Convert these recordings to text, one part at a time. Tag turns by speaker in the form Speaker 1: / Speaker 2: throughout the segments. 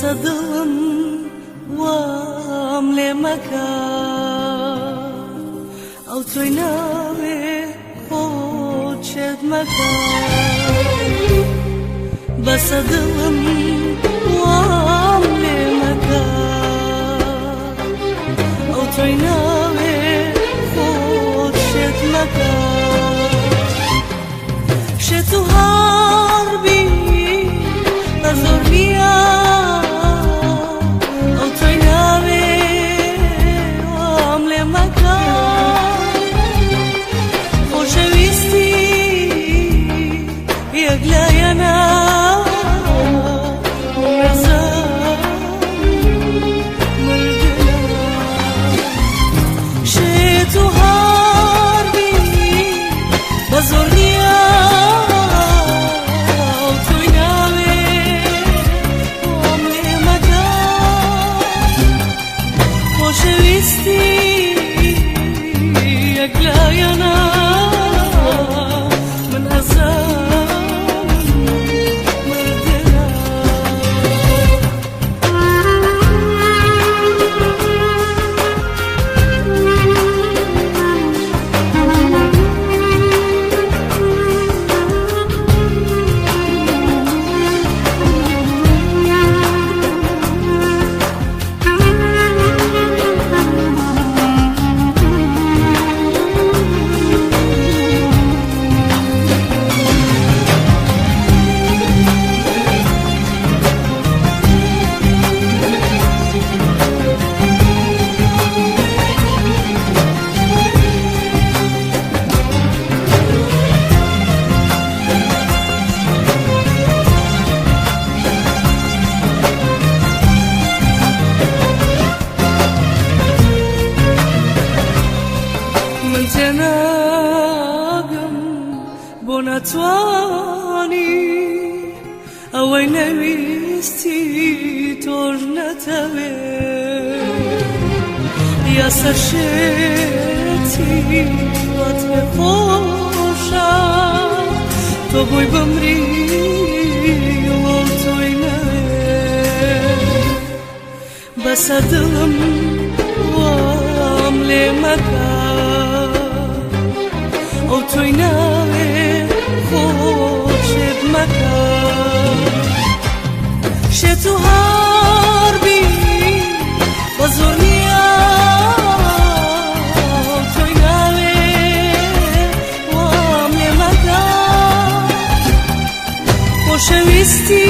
Speaker 1: صدم واملمك او توی ناوی خود شد مکا بصدم واملمك او توی ناوی خود شد مکا شتو هاربی بزرگیا نتوانی اوی نویستی تور نتوی یا سرشتی وات بخوشا تو بوی بمری و توی نوی بس دلم وام لمکا او توی نوی خوشت مکن شتو هاربی بزرنیا توی نوی وام نمکن خوشویستی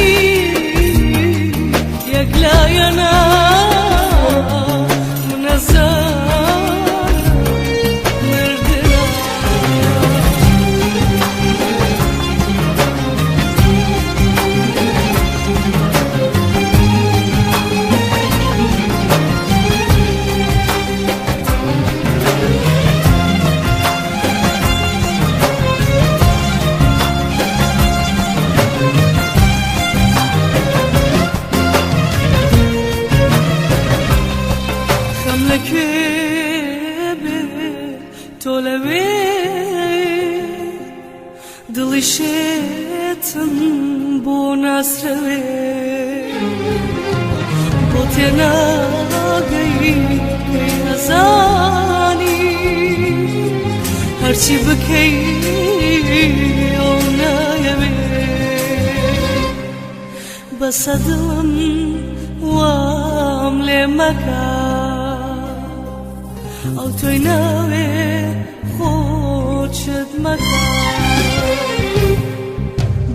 Speaker 1: یک لاینا منظر دلشتم بو نسره بو تناگی نزانی هرچی بکی اون نایمه بس دلم وام لمکا او توی نوی خود شد مکا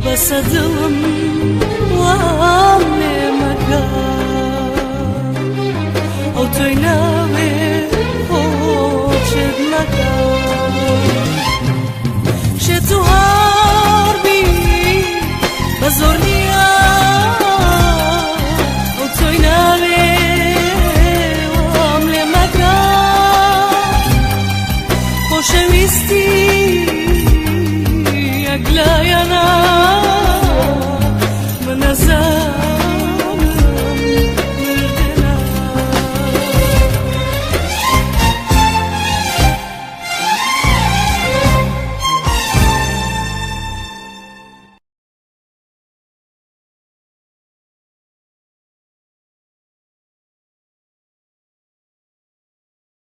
Speaker 1: بس بەسەدڵم وام لێ مەکە ئەو تۆی ناوێ خۆشت مەکە شێت و هەڕبی بە زۆر نییە ئەو تۆی ناوێ وام لێ مەکە خۆشەویستی یەک لایەنە